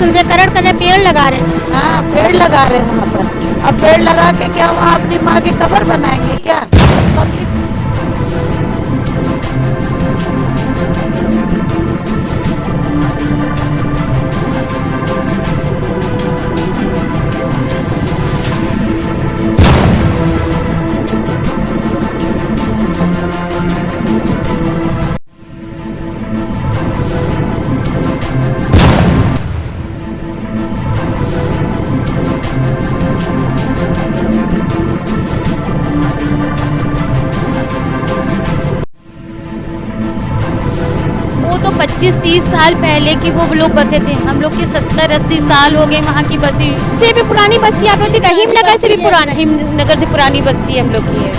सौंदर्यकरण करने पेड़ लगा रहे हैं। हाँ, पेड़ लगा रहे हैं वहाँ पर। अब पेड़ लगा के क्या वहाँ अपनी माँ की कब्र बनाएंगे क्या? पब्लिक वो तो 25-30 साल पहले की वो लोग बसे थे। हम लोग के 70-80 साल हो गए वहाँ की बसी से भी पुरानी बस्ती। आप लोग रहीमनगर से भी पुराना, रहीमनगर से पुरानी बस्ती हम लोग की है।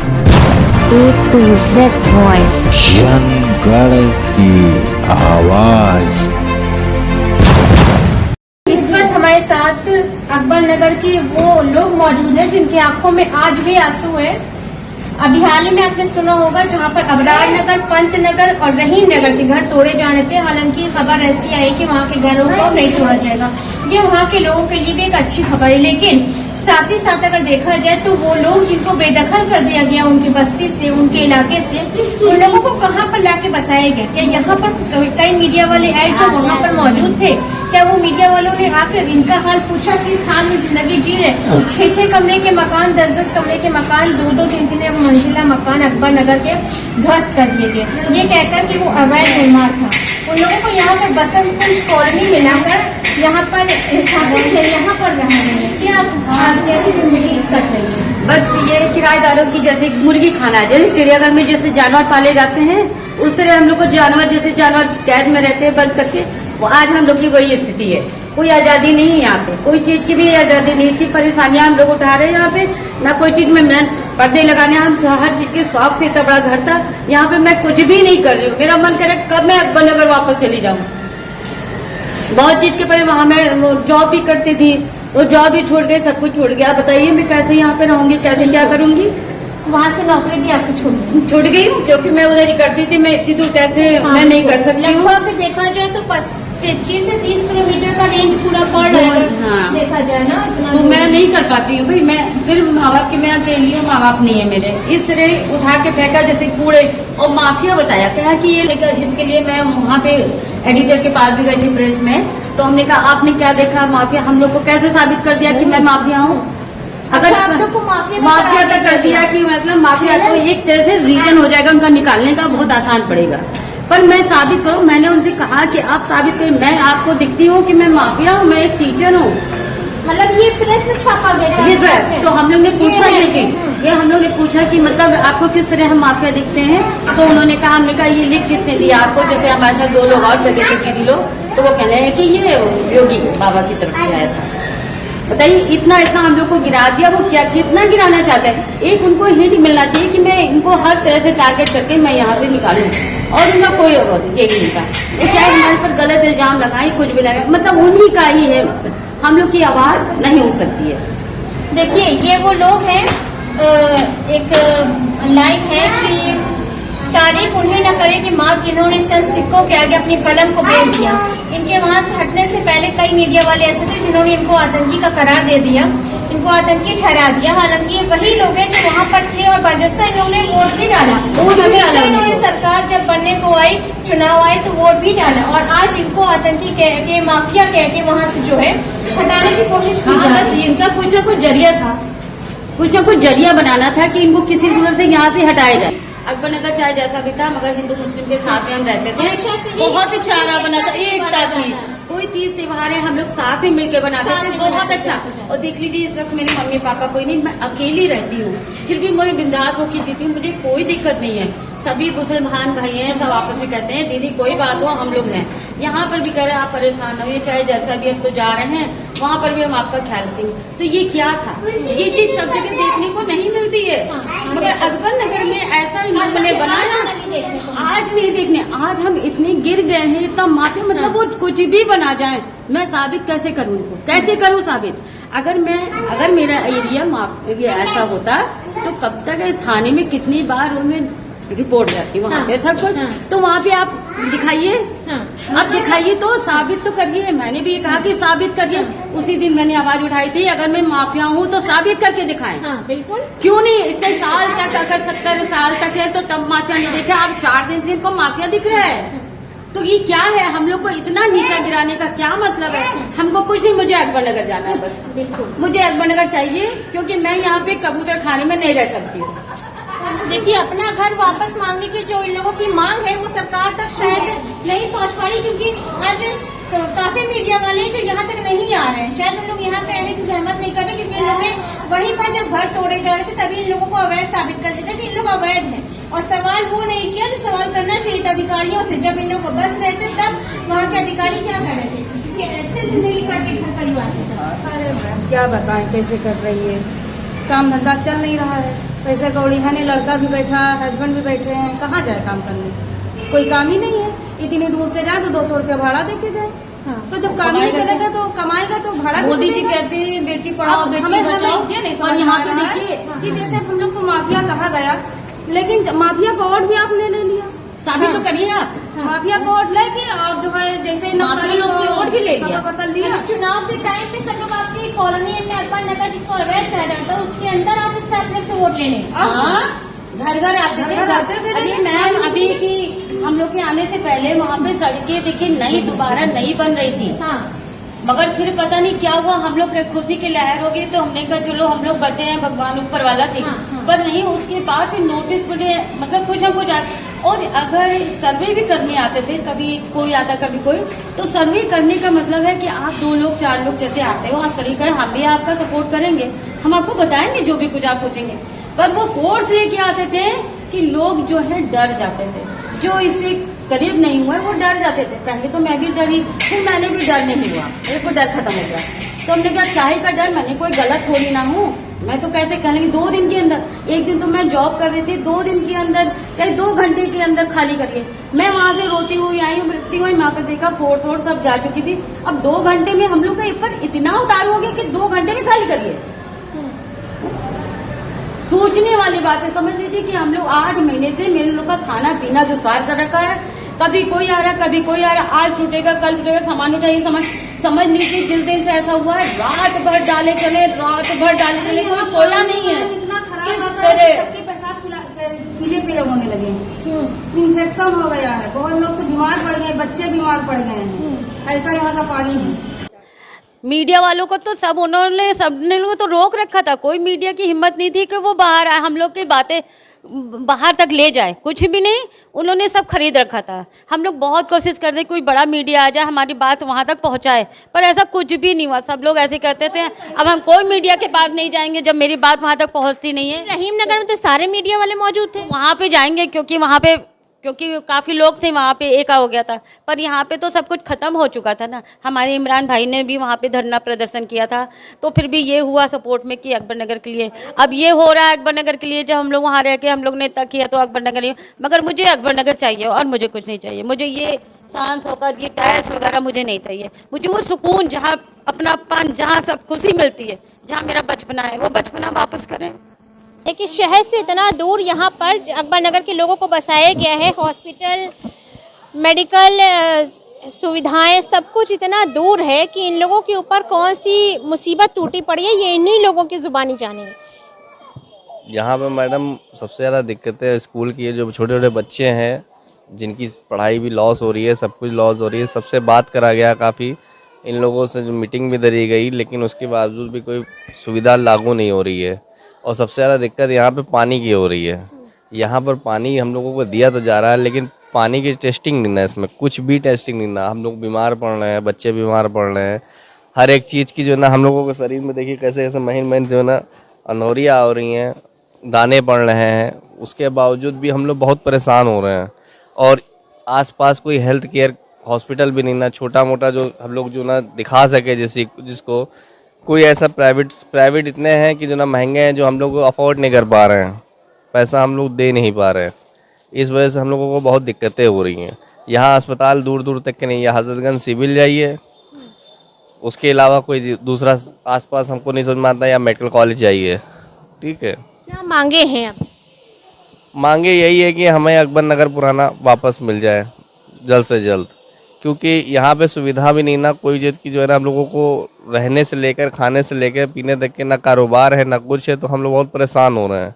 A to Z Voice, जनगण की आवाज। इस वक्त हमारे साथ अकबर नगर के वो लोग मौजूद हैं जिनकी आंखों में आज भी आंसू है। अभी हाल ही में आपने सुना होगा जहां पर अबरार नगर, पंत नगर और रहीम नगर के घर तोड़े जाने थे। हालांकि खबर ऐसी आई कि वहां के घरों को नहीं तोड़ा जाएगा। ये वहां के लोगों के लिए भी एक अच्छी खबर है, लेकिन साथ ही साथ अगर देखा जाए तो वो लोग जिनको बेदखल कर दिया गया उनकी बस्ती से, उनके इलाके से, उन लोगों को कहाँ पर लाके बसाया गया? क्या यहाँ पर कई मीडिया वाले आए जो वहाँ पर मौजूद थे? क्या वो मीडिया वालों ने आकर इनका हाल पूछा कि इस हाल में जिंदगी जी रहे? 6-6 कमरे के मकान, 10-10 कमरे के मकान, 2-2, 3-3 मंजिला मकान अकबर नगर के ध्वस्त कर दिए गए, ये कहकर कि वो अवैध निर्माण था। उन लोगों को यहाँ पर बसंत कुंज कॉलोनी में लाकर यहाँ पर यहाँ पर रह रहे हैं। क्या आप कैसी जिंदगी कट रही है? बस ये किराएदारों की जैसे मुर्गी खाना है, जैसे चिड़ियाघर में जैसे जानवर पाले जाते हैं उस तरह हम लोग को जानवर, जैसे जानवर कैद में रहते हैं बंद करके, वो आज हम लोग की वही स्थिति है। कोई आजादी नहीं है यहाँ पे, कोई चीज की भी आजादी नहीं। इसी परेशानियां हम लोग उठा रहे हैं यहाँ पे। ना कोई चीज में पर्दे लगाने, हम हर चीज के शौक थे, इतना बड़ा घर था। यहाँ पे मैं कुछ भी नहीं कर रही हूँ। मेरा मन करे कब मैं अकबर नगर वापस चली जाऊँ। बहुत चीज के पहले वहाँ मैं जॉब भी करती थी, वो जॉब भी छोड़ गई, सब कुछ छोड़ गया। बताइए मैं कैसे यहाँ पे रहूंगी, कैसे क्या करूंगी? वहाँ से नौकरी भी आपको छूट गई हूँ क्योंकि मैं उधर ही करती थी। मैं इतनी दूर कैसे मैं नहीं कर सकती हूँ। लगभग देखा जाए तो 25 से 30 किलोमीटर का रेंज पूरा पड़ रहा है। हाँ। देखा जाए ना इतना तो मैं नहीं कर पाती हूँ भाई। मैं फिर माँ बाप की मैं अकेली हूँ, माँ बाप नहीं है मेरे। इस तरह उठा के फेंका जैसे कूड़े, और माफिया बताया कहा कि ये लेकर, इसके लिए मैं वहाँ पे एडिटर के पास भी गई थी प्रेस में। तो हमने कहा आपने क्या देखा माफिया? हम लोग को कैसे साबित कर दिया कि मैं माफिया हूँ? अगर आप लोग को माफिया तक कर दिया कि मतलब माफिया तो एक तरह से रीजन हो जाएगा, उनका निकालने का बहुत आसान पड़ेगा। पर मैं साबित करूँ, मैंने उनसे कहा कि आप साबित करें, मैं आपको दिखती हूँ कि मैं माफिया हूँ, मैं एक टीचर हूँ। मतलब ये प्रेस में छापा गया ये तो हम लोग ने पूछा ये चीज, ये हम लोग ने पूछा कि मतलब आपको किस तरह हम माफिया दिखते हैं? तो उन्होंने कहा, हमने कहा ये लिख किसने दिया आपको? जैसे हमारे साथ 2 लोग और लगे थे दीदी लोग, तो वो कह रहे हैं कि ये योगी बाबा की तरफ से आया था। बताइए इतना इतना हम लोग को गिरा दिया। वो क्या कितना गिराना चाहते हैं? एक उनको हिंट मिलना चाहिए कि मैं इनको हर तरह से टारगेट करके मैं यहाँ से निकालूं, और उनका कोई ये नहीं था। वो चाहे हमारे पर गलत इल्जाम लगाए, कुछ भी लगाए, मतलब उन्हीं का ही है। हम लोग की आवाज नहीं उठ सकती है। देखिए ये वो लोग हैं, एक लाइन है कि तारीफ उन्हें न करे कि माँ जिन्होंने चंद सिक्कों के आगे अपनी कलम को बेच दिया। इनके वहाँ से हटने से पहले कई मीडिया वाले ऐसे थे जिन्होंने इनको आतंकी का करार दे दिया, इनको आतंकी ठहरा दिया। हालांकि ये वही लोग हैं जो वहाँ पर थे और बरजस्ता इन्होंने वोट भी डाला। हमेशा इन्होंने सरकार जब बनने को आई, चुनाव आए तो वोट भी डाला, और आज इनको आतंकी कह के, माफिया कह के वहाँ से जो है हटाने की कोशिश की जा रही है। इनका कुछ न कुछ जरिया था, कुछ न कुछ जरिया बनाना था कि इनको किसी सूरत से यहाँ से हटाया जाए। अकबर नगर चाहे जैसा भी था, मगर हिंदू मुस्लिम के साथ में हम रहते थे। बहुत अच्छा बना था, एकता थी। कोई तीज त्योहार है हम लोग साथ में मिलकर बनाते थे, बहुत अच्छा। और देख लीजिए इस वक्त मेरे मम्मी पापा कोई नहीं, मैं अकेली रहती हूँ, फिर भी मैं बिंदास होकर जीती हूँ। मुझे कोई दिक्कत नहीं है। सभी मुसलमान भाई हैं, सब आपस में कहते हैं दीदी कोई बात हो हम लोग हैं। यहाँ पर भी कह रहे हैं आप परेशान हो, ये चाहे जैसा भी अब तो जा रहे हैं, वहाँ पर भी हम आपका ख्याल रखेंगे। तो ये क्या था? ये चीज सब जगह देखने को नहीं मिलती है, मगर अकबर नगर में ऐसा इन लोगों ने बनाया। आज नहीं देखने, आज हम इतने गिर गए हैं, इतना माफी, मतलब वो कुछ भी बना जाए। मैं साबित कैसे करूँ इनको, कैसे करूँ साबित? अगर मेरा एरिया ऐसा होता तो कब तक थाने में कितनी बार उनमें रिपोर्ट जाती वहाँ पे सब कुछ। तो वहाँ पे आप दिखाइए अब दिखाइए तो, साबित तो करिए। मैंने भी ये कहा कि साबित करिए। उसी दिन मैंने आवाज उठाई थी, अगर मैं माफिया हूँ तो साबित करके दिखाएं। बिल्कुल। क्यों नहीं? इतने साल तक, अगर 70 साल तक है तो तब माफिया नहीं देखे, अब 4 दिन से इनको माफिया दिख रहा है। तो ये क्या है? हम लोग को इतना नीचा गिराने का क्या मतलब है? हमको कुछ नहीं, मुझे अकबर नगर जाना है बस। बिल्कुल। मुझे अकबर नगर चाहिए, क्योंकि मैं यहाँ पे कबूतर खाने में नहीं रह सकती हूँ। देखिए, अपना घर वापस मांगने की जो इन लोगों की मांग है वो सरकार तक शायद नहीं पहुंच पा रही, क्योंकि आज काफी मीडिया वाले जो यहाँ तक नहीं आ रहे हैं। शायद उन लोग यहाँ पे आने की जहमत नहीं कर रहे, क्योंकि इन लोगों ने वहीं पर जब घर तोड़े जा रहे थे तभी इन लोगों को अवैध साबित कर देता कि इन लोग अवैध हैं। और सवाल वो नहीं किया जो सवाल करना चाहिए था अधिकारियों से। जब इन लोग बस रहे थे तब वहाँ के अधिकारी क्या कर रहे थे? ऐसे जिंदगी कट रही घर परिवार के साथ। अरे मैम क्या बताएं कैसे कर रही है, काम धंधा चल नहीं रहा है, पैसे कौड़ी है नहीं, लड़का भी बैठा है, हस्बैंड भी बैठे हैं, कहाँ जाए काम करने? कोई काम ही नहीं है। इतनी दूर से जाए तो 200 रुपया भाड़ा दे के जाए। तो जब काम नहीं चलेगा तो कमाएगा तो भाड़ा। मोदी जी कहते हैं बेटी पढ़ाओ बेटी बचाओ, ये नहीं और यहाँ पे देखिए कि जैसे हम लोग को माफिया कहा गया, लेकिन माफिया का वोट भी आपने ले लिया। साबित तो करिए आप। माफिया का वोट लेके और जो है जैसे माफिया लोग से वोट भी ले लिया, बदल दिया। चुनाव के टाइम पे सब लोग आपकी कॉलोनी में अकबर नगर जिसको अवैध कहा जाता है उसके अंदर आते थे आप लोग से वोट लेने। घर घर आते थे। अरे मैम, अभी की हम लोग के आने से पहले वहाँ पे सड़कें देखिए नई दोबारा नई बन रही थी। मगर फिर पता नहीं क्या हुआ, हम लोग खुशी की लहर हो गई तो हमने कहा चलो हम लोग बचे हैं, भगवान ऊपर वाला ठीक। पर नहीं, उसके बाद फिर नोटिस बोले मतलब कुछ न कुछ। और अगर सर्वे भी करने आते थे, कभी कोई आता कभी कोई, तो सर्वे करने का मतलब है कि आप 2 लोग 4 लोग जैसे आते हो, आप सर्वे करें, हम भी आपका सपोर्ट करेंगे, हम आपको बताएंगे जो भी कुछ आप पूछेंगे। पर वो फोर्स लेके आते थे कि लोग जो है डर जाते थे, जो इससे करीब नहीं हुआ वो डर जाते थे। पहले तो मैं भी डरी, फिर मैंने भी डर नहीं हुआ, मेरे को डर खत्म हो गया। तो हमने कहा चाहे का डर, मैंने कोई गलत थोड़ी ना हूँ, मैं तो कैसे कह लेंगे 2 दिन के अंदर। एक दिन तो मैं जॉब कर रही थी, 2 दिन के अंदर कहीं 2 घंटे के अंदर खाली करिए। मैं वहां से रोती हुई आई हूँ, मरती हुई, वहां पे देखा फोर्स सब जा चुकी थी। अब 2 घंटे में हम लोग का ऊपर इतना उतार हो गया कि 2 घंटे में खाली करिए। सोचने वाली बात है। समझ लीजिए कि हम लोग 8 महीने से मेरे लोग का खाना पीना जो सार कर रखा है, कभी कोई आ रहा कभी कोई आ रहा, आज टूटेगा कल टूटेगा, सामान उठाइए, समझ लीजिए जिस दिन से ऐसा हुआ है रात भर डाले चले, कोई सोया नहीं है। पीले होने लगे, इन्फेक्शन हो गया है, बहुत लोग तो बीमार पड़ गए, बच्चे बीमार पड़ गए हैं। ऐसा यहाँ का पानी है। मीडिया वालों को तो सबने लोग तो रोक रखा था, कोई मीडिया की हिम्मत नहीं थी कि वो बाहर आए, हम लोग की बातें बाहर तक ले जाए, कुछ भी नहीं, उन्होंने सब खरीद रखा था। हम लोग बहुत कोशिश करते कोई बड़ा मीडिया आ जाए हमारी बात वहाँ तक पहुँचाए, पर ऐसा कुछ भी नहीं हुआ। सब लोग ऐसे कहते थे अब हम कोई मीडिया के पास नहीं जाएंगे जब मेरी बात वहाँ तक पहुँचती नहीं है। रहीम नगर में तो सारे मीडिया वाले मौजूद थे, वहाँ पे जाएंगे क्योंकि काफ़ी लोग थे वहाँ पे, एका हो गया था। पर यहाँ पे तो सब कुछ खत्म हो चुका था ना। हमारे इमरान भाई ने भी वहाँ पे धरना प्रदर्शन किया था, तो फिर भी ये हुआ सपोर्ट में कि अकबर नगर के लिए। अब ये हो रहा है अकबर नगर के लिए, जब हम लोग वहाँ रह के हम लोग ने तक किया तो अकबर नगर, मगर मुझे अकबर नगर चाहिए और मुझे कुछ नहीं चाहिए। मुझे ये शान शौकत, ये टाइल्स वगैरह मुझे नहीं चाहिए। मुझे वो सुकून, जहाँ अपनापन, जहाँ सब खुशी मिलती है, जहाँ मेरा बचपना है, वो बचपना वापस करें। देखिए शहर से इतना दूर यहाँ पर अकबर नगर के लोगों को बसाया गया है। हॉस्पिटल, मेडिकल सुविधाएं, सब कुछ इतना दूर है कि इन लोगों के ऊपर कौन सी मुसीबत टूटी पड़ी है ये इन्हीं लोगों की जुबानी जानेंगे। यहाँ पे मैडम सबसे ज़्यादा दिक्कत है स्कूल की, जो छोटे छोटे बच्चे हैं जिनकी पढ़ाई भी लॉस हो रही है, सब कुछ लॉस हो रही है। सबसे बात करा गया, काफ़ी इन लोगों से जो मीटिंग भी करी गई, लेकिन उसके बावजूद भी कोई सुविधा लागू नहीं हो रही है। और सबसे ज़्यादा दिक्कत यहाँ पे पानी की हो रही है। यहाँ पर पानी हम लोगों को दिया तो जा रहा है, लेकिन पानी की टेस्टिंग नहीं ना, इसमें कुछ भी टेस्टिंग नहीं ना। हम लोग बीमार पड़ रहे हैं, बच्चे बीमार पड़ रहे हैं, हर एक चीज़ की जो है ना हम लोगों के शरीर में देखिए कैसे कैसे महीन जो है ना अनौरियाँ हो रही हैं, दाने पड़ रहे हैं। उसके बावजूद भी हम लोग बहुत परेशान हो रहे हैं। और आसपास कोई हेल्थ केयर हॉस्पिटल भी नहीं ना, छोटा मोटा जो हम लोग जो ना दिखा सके जिसको कोई ऐसा प्राइवेट इतने हैं कि जो ना महंगे हैं, जो हम लोग अफोर्ड नहीं कर पा रहे हैं, पैसा हम लोग दे नहीं पा रहे हैं। इस वजह से हम लोगों को बहुत दिक्कतें हो रही हैं। यहाँ अस्पताल दूर दूर तक के नहीं है, हजरतगंज सिविल जाइए, उसके अलावा कोई दूसरा आसपास हमको नहीं समझ में आता, या मेडिकल कॉलेज जाइए। ठीक है, क्या मांगे हैं अब? मांगे यही है कि हमें अकबर नगर पुराना वापस मिल जाए जल्द से जल्द। क्योंकि यहाँ पे सुविधा भी नहीं ना कोई चीज़ की, जो है ना हम लोगों को रहने से लेकर खाने से लेकर पीने तक के ना कारोबार है ना कुछ है, तो हम लोग बहुत परेशान हो रहे हैं।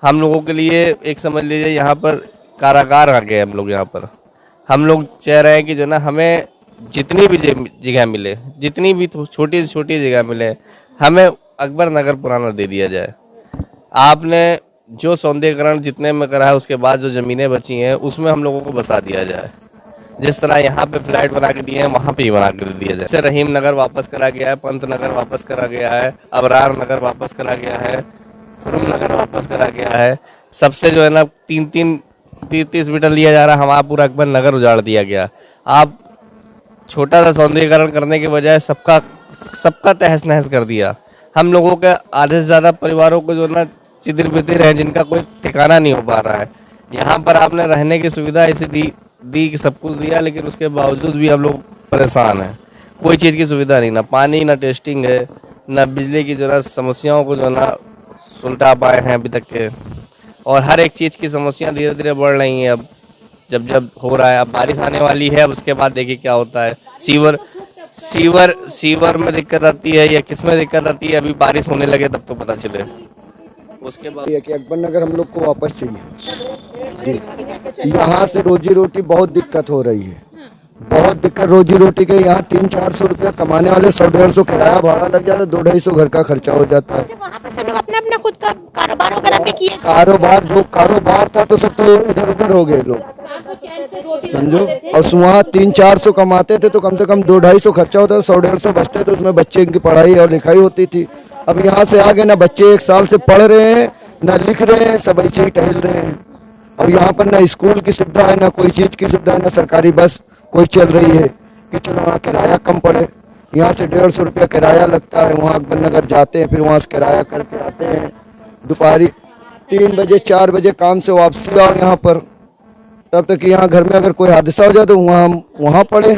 हम लोगों के लिए एक समझ लीजिए यहाँ पर कारागार आ गए हम लोग। यहाँ पर हम लोग चाह रहे हैं कि जो ना हमें जितनी भी जगह मिले, जितनी भी छोटी से छोटी जगह मिले, हमें अकबर नगर पुराना दे दिया जाए। आपने जो सौंदर्यीकरण जितने में करा है, उसके बाद जो ज़मीनें बची हैं उसमें हम लोगों को बसा दिया जाए। जिस तरह यहाँ पे फ्लैट बना के दिए हैं, वहाँ पे ही बना के दिया जाए। जैसे रहीम नगर वापस करा गया है, पंत नगर वापस करा गया है, अबरार नगर वापस करा गया है, खुरम नगर वापस करा गया है। सबसे जो है ना 30 मीटर लिया जा रहा है, हमारा पूरा अकबर नगर उजाड़ दिया गया। आप छोटा सा सौंदर्यीकरण करने के बजाय सबका तहस नहस कर दिया। हम लोगों के आधे से ज़्यादा परिवारों को जो ना चिदिर बिदिर है, जिनका कोई ठिकाना नहीं हो पा रहा है। यहाँ पर आपने रहने की सुविधा ऐसी दी कि सब कुछ दिया, लेकिन उसके बावजूद भी हम लोग परेशान हैं। कोई चीज़ की सुविधा नहीं, ना पानी, ना टेस्टिंग है, ना बिजली की जो ना समस्याओं को जो ना सुलटा पाए हैं अभी तक के। और हर एक चीज़ की समस्या धीरे धीरे बढ़ रही हैं। अब जब हो रहा है, अब बारिश आने वाली है, अब उसके बाद देखिए क्या होता है। सीवर में दिक्कत आती है या किस में दिक्कत आती है, अभी बारिश होने लगे तब तो पता चले। उसके बाद कि अकबर नगर हम लोग को वापस चाहिए। यहाँ से रोजी रोटी बहुत दिक्कत हो रही है, बहुत दिक्कत रोजी रोटी के। यहाँ 300-400 रुपया कमाने वाले 100-150 किराया भाड़ा लग जाता है, 200-250 घर का खर्चा हो जाता है। वहाँ पे सब लोग अपने अपने खुद का कारोबार वगैरह भी किए। कारोबार था तो सब तो इधर उधर हो गए लोग, समझो। और वहाँ 300-400 कमाते थे तो कम से कम 200-250 खर्चा होता था, 100-150 बचते, तो उसमें बच्चे की पढ़ाई और लिखाई होती थी। अब यहाँ से आगे ना बच्चे 1 साल से पढ़ रहे हैं, ना लिख रहे हैं, सब ऐसे ही टहल रहे हैं। और यहाँ पर ना स्कूल की सुविधा है, ना कोई चीज़ की सुविधा है, ना सरकारी बस कोई चल रही है कि चलो वहाँ किराया कम पड़े। यहाँ से 150 रुपया किराया लगता है, वहाँ अकबर नगर जाते हैं, फिर वहाँ से किराया करके आते हैं। दोपहर 3 बजे 4 बजे काम से वापसी आओ यहाँ पर, तब तक यहाँ घर में अगर कोई हादसा हो जाए तो वहाँ पड़े।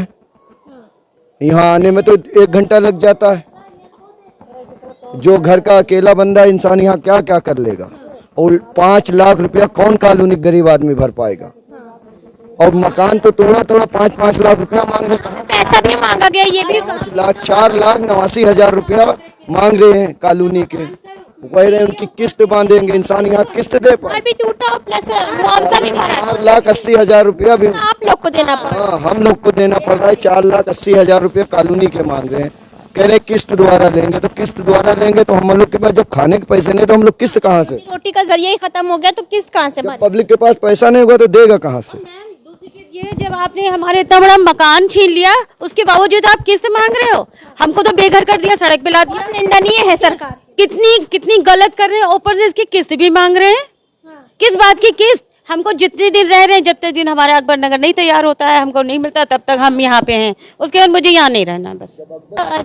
यहाँ आने में तो 1 घंटा लग जाता है। जो घर का अकेला बंदा इंसान यहाँ क्या क्या कर लेगा। और 5 लाख रुपया कौन कॉलोनी गरीब आदमी भर पाएगा। और मकान तो थोड़ा 5-5 लाख रुपया मांग रहे हैं। पैसा भी मांगा गया, ये भी 4,89,000 रुपया मांग रहे हैं कॉलोनी के। वही रहे उनकी किस्त बांधेंगे, इंसान यहाँ किस्त दे पाए। भी टूटा प्लस मुआवजा भी भरा। 4,80,000 रुपया भी आप लोग को देना पड़ा। हाँ, हम लोग को देना पड़ रहा है। 4,80,000 रुपया कॉलोनी के मांग रहे हैं। कह रहे किस्त द्वारा लेंगे, तो किस्त द्वारा लेंगे तो हम लोग के पास जब खाने के पैसे नहीं तो हम लोग किस्त कहाँ से। रोटी का जरिया ही खत्म हो गया तो किस्त कहाँ से भरे? पब्लिक के पास पैसा नहीं होगा तो देगा कहाँ से। ये जब आपने हमारे इतना बड़ा मकान छीन लिया, उसके बावजूद आप किस्त मांग रहे हो। हमको तो बेघर कर दिया, सड़क पे ला दिया। निंदनीय है सरकार। कितनी गलत कर रहे हैं। ऊपर से इसकी किस्त भी मांग रहे हैं। किस बात की किस्त? हमको जितने दिन रह रहे हैं, जब तक दिन हमारा अकबर नगर नहीं तैयार होता है, हमको नहीं मिलता, तब तक हम यहाँ पे हैं। उसके बाद मुझे यहाँ नहीं रहना। बस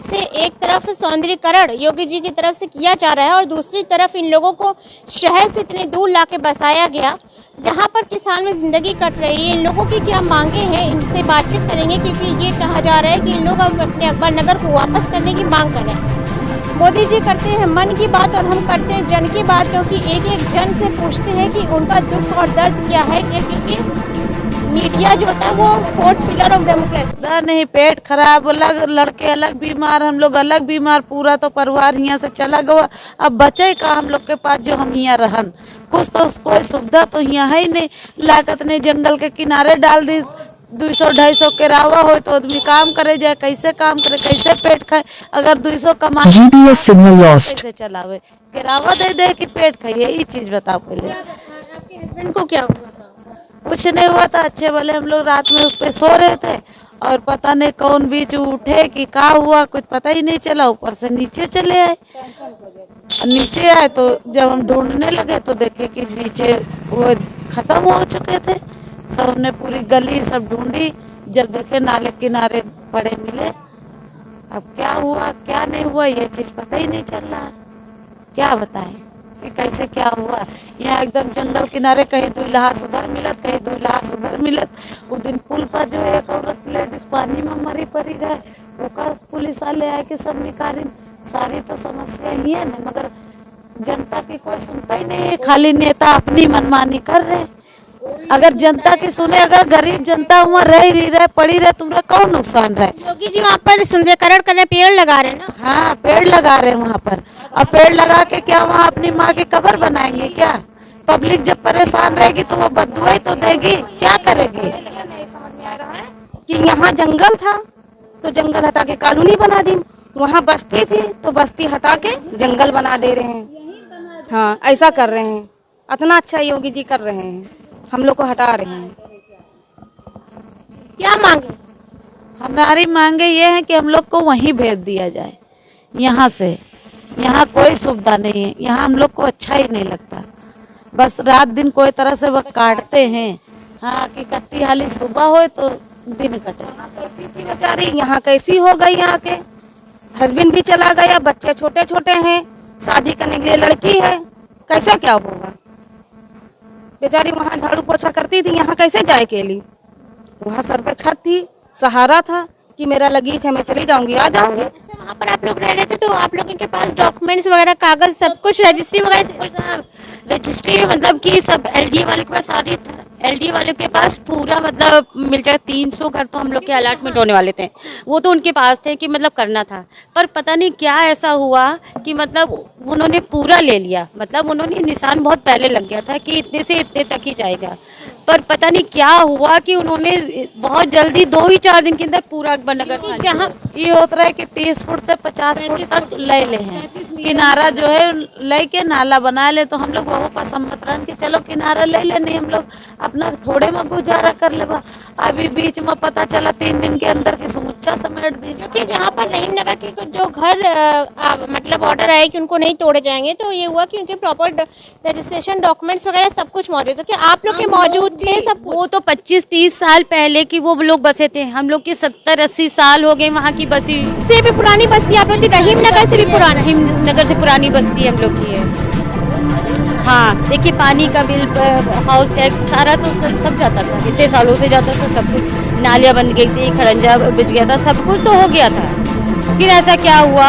से एक तरफ सौंदर्यीकरण योगी जी की तरफ से किया जा रहा है और दूसरी तरफ इन लोगों को शहर से इतने दूर लाके बसाया गया, जहाँ पर किसान में जिंदगी कट रही है। इन लोगों की क्या मांगे हैं, इनसे बातचीत करेंगे, क्योंकि ये कहा जा रहा है कि इन लोग अब अपने अकबर नगर को वापस करने की मांग करें। मोदी जी करते हैं मन की बात और हम करते हैं जन की बात, क्योंकि एक एक जन से पूछते हैं कि उनका दुख और दर्द क्या है। क्योंकि मीडिया जो होता है वो 4th पिलर ऑफ डेमोक्रेसी। नहीं, पेट खराब, अलग लड़के अलग बीमार, हम लोग अलग बीमार, पूरा तो परिवार यहाँ से चला गया। अब बचे का हम लोग के पास जो हम यहाँ रहन, कुछ तो कोई सुविधा तो यहाँ है ही नहीं। लागत ने जंगल के किनारे डाल दी। 200-250 किरावा हो तो आदमी काम करे जाए, कैसे काम करे, कैसे पेट खाए। अगर 200 कमा GPS signal lost. कैसे चलावे, किरावा दे कि पेट खाइए, ये चीज बताओ पहले। आपके हस्बैंड को क्या हुआ था? कुछ नहीं हुआ था, अच्छे वाले हम लोग रात में उस पे सो रहे थे और पता नहीं कौन बीच उठे कि क्या हुआ, कुछ पता ही नहीं चला। ऊपर से नीचे चले आए। नीचे आए तो जब हम ढूंढने लगे तो देखे कि नीचे वो खत्म हो चुके थे। सब हमने पूरी गली सब ढूंढी, जब देखे नाले किनारे पड़े मिले। अब क्या हुआ क्या नहीं हुआ ये चीज पता ही नहीं चल रहा। क्या बताएं कि कैसे क्या हुआ। यहाँ एकदम जंगल किनारे, कहीं 2 लाश उधर मिलत, कहीं 2 लाश उधर मिलत। उस दिन पुल पर जो एक औरत लेडीज पानी में मरी पड़ी रहे, वो पुलिस वाले आए कि सब निकाली। सारी तो समस्या ही है ना, मगर जनता की कोई सुनता ही नहीं है। खाली नेता अपनी मनमानी कर रहे। अगर जनता की सुने, अगर गरीब जनता वहाँ रह ही रहे, पड़ी रहे, तुम्हारा कौन नुकसान रहे। योगी जी वहाँ पर सुंदरीकरण करने पेड़ लगा रहे हैं ना। हाँ, पेड़ लगा रहे हैं वहाँ पर, और पेड़ लगा के क्या वहाँ अपनी माँ की कब्र बनाएंगे क्या? पब्लिक जब परेशान रहेगी तो वो बददुआई तो देगी, क्या करेगी? कि यहाँ जंगल था तो जंगल हटा के कॉलोनी बना दी, वहाँ बस्ती थी तो बस्ती हटा के जंगल बना दे रहे हैं। हाँ, ऐसा कर रहे हैं। इतना अच्छा योगी जी कर रहे हैं, हम लोग को हटा रहे हैं। क्या मांगे? हमारी मांगे ये है कि हम लोग को वहीं भेज दिया जाए, यहाँ से। यहाँ कोई सुविधा नहीं है, यहाँ हम लोग को अच्छा ही नहीं लगता। बस रात दिन कोई तरह से वह काटते हैं। हाँ, कि कट्टी हाली सुबह हो तो दिन कटे। बेचारी यहाँ कैसी हो गई, यहाँ के हस्बैंड भी चला गया, बच्चे छोटे छोटे हैं, शादी करने के लिए लड़की है, कैसे क्या होगा? बेचारी वहाँ झाड़ू पोछा करती थी, यहाँ कैसे जाए अकेली? वहाँ सर पे छत थी, सहारा था कि मेरा लगीच है, मैं चली जाऊंगी, आ जाऊंगी। अच्छा, वहाँ पर आप लोग रह रहे थे तो आप लोगों के पास डॉक्यूमेंट्स वगैरह, कागज, सब कुछ, रजिस्ट्री वगैरह? रजिस्ट्री मतलब कि सब एलडीए वाले के पास सारी, एलडीए वाले के पास पूरा मतलब मिल जाए। 300 घर तो हम लोग के अलॉटमेंट होने वाले थे, वो तो उनके पास थे कि मतलब करना था। पर पता नहीं क्या ऐसा हुआ कि मतलब उन्होंने पूरा ले लिया। मतलब उन्होंने निशान बहुत पहले लग गया था कि इतने से इतने तक ही जाएगा, पर पता नहीं क्या हुआ कि उन्होंने बहुत जल्दी 2 ही 4 दिन के अंदर पूरा अकबर नगर, जहाँ ये होता रहा है कि 30 फुट से 50 फुट तक ले ले हैं, किनारा जो है लेके नाला बना ले, तो हम लोग वो पसंद रहन कि चलो किनारा ले ले, नहीं हम लोग अपना थोड़े में गुजारा कर ले। अभी बीच में पता चला 3 दिन के अंदर की समुच्चा समेट दी। क्योंकि जहाँ पर रहीम नगर के जो घर मतलब ऑर्डर आए कि उनको नहीं तोड़े जाएंगे, तो ये हुआ कि उनके प्रॉपर रजिस्ट्रेशन डॉक्यूमेंट्स वगैरह सब कुछ मौजूद है। क्या आप लोग के मौजूद थे सब? वो तो 25-30 साल पहले की वो लोग बसे थे। हम लोग के 70-80 साल हो गए वहाँ की बसी। से भी पुरानी बस्ती आप लोग की, रहीम नगर से भी पुराना? रहीम नगर से पुरानी बस्ती हम लोग की है। हाँ, देखिए पानी का बिल, हाउस टैक्स, सारा सब जाता था, इतने सालों से जाता था सब कुछ। नालियाँ बन गई थी, खड़ंजा बिछ गया था, सब कुछ तो हो गया था। फिर ऐसा क्या हुआ